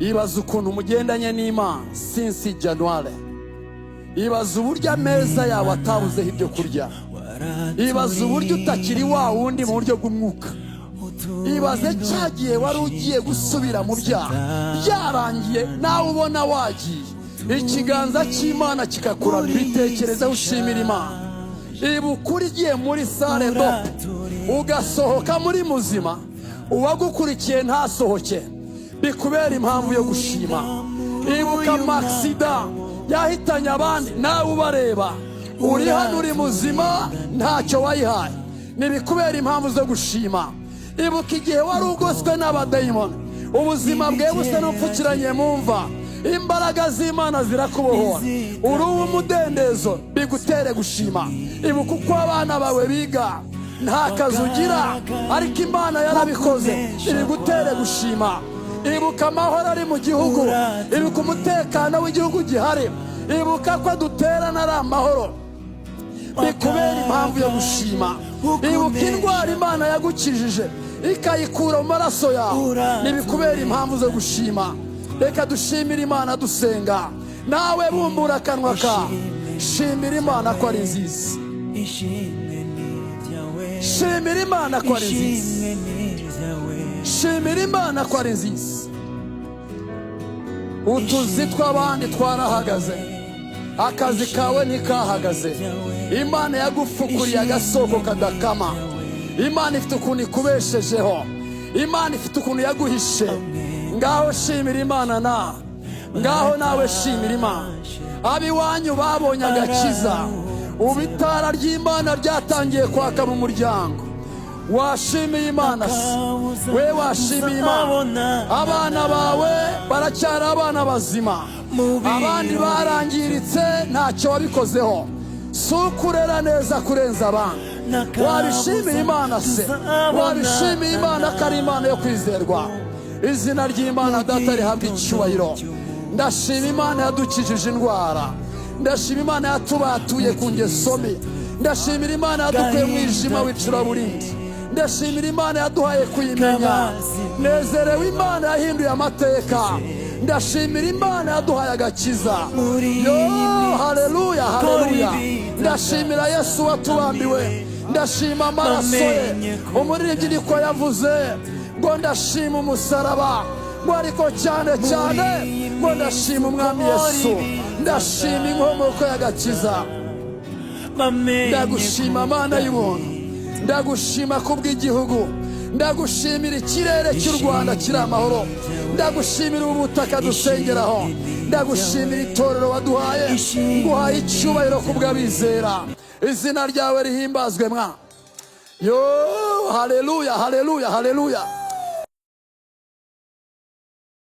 ibaza ukuntu mugendanye n'Imana since January. Ibaza uburyo ameza yawe atabuzeho ibyo kurya. Ibaza uburyo utakiri wa wundi mu buryo bw'umwuka. Ibaze cyagiye wari ugiye gusubira mu byaha byarangiye nawe ubona wagiye, ikiganza cy'Imana kikakura bitekereza ushimira Imana. Ibuka ugiye muri sale dope ugasohoka muri muzima, uwagukurikiye ntasohoke, bikubera impamvu yo gushima. Ibuka maksida yahitanye abandi nawe ubareba, uri hano uri muzima ntacyo wayihaye, nibikubera impamvu zo gushima. Ibuka igihe wari ugoswe n'abadayimoni, ubuzima bwe busa n'upfukiranye mu mva, imbaraga z'Imana zirakubohora, uri umudendezo, bigutere gushima. Ibuka uko abana bawe biga nta kazi ugira, ariko Imana yarabikoze, ibigutere gushima. Ibuka amahoro ari mu gihugu, ibuka umutekano w'igihugu gihari, ibuka ko duterana ari amahoro, bikubera impamvu yo gushima. Ibuka indwara Imana yagukijije ikayikura mu maraso yawe, nibikubera impamvu zo gushima. Reka dushimire Imana dusenga. Nawe bumbura akanwa kawe, shimira Imana ko ari nziza. Shimira Imana ko ari nziza. Shimira Imana ko ari nziza. Utuzi tw'abandi twarahagaze, akazi kawe ntikahagaze. Imana yagufukuriye agasoko kadakama. Imana ifite ukuntu ikubeshejeho, Imana ifite ukuntu yaguhishe. Ngaho shimira Imana na ngaho nawe shimira Imana. Abiwanyu babonye agakiza, ubitara ry'Imana ryatangiye kwaka mu muryango. Washimiye Imana se? We washimiye Imana? Abana bawe baracyari abana bazima, abandi barangiritse ntacyo wabikozeho. Sukurera neza kurenza abandi. Wabishimiye Imana se? Wabishimiye Imana ko ari Imana yo kwizerwa? Izina ry'Imana Data rihabwa icyubahiro. Ndashima Imana yadukijije indwara, ndashima Imana yatubatuye ku ngeso mbi, ndashimira Imana yadukuye mu mwijima w'icuraburindi, ndashimira Imana yaduhaye kuyimenya. Nezerewe Imana yahinduye amateka, ndashimira Imana yaduhaye agakiza. Yo haleluya haleluya. Ndashimira Yesu watubambiwe, ndashima amaraso ye. Umuririmbyi niko yavuze ngo ndashima umusaraba, ngo ariko cyane cyane ngo ndashima umwami Yesu, ndashima inkomoko y'agakiza. Ndagushima Mana y'ubuntu, ndagushima kubw'igihugu, ndagushimira ikirere cy'u Rwanda kiri amahoro, ndagushimira ubutaka dusengeraho, ndagushimira itorero waduhaye, nguhaye icyubahiro kubw'abizera. Izina ryawe rihimbazwe mwa. Yo haleluya haleluya haleluya.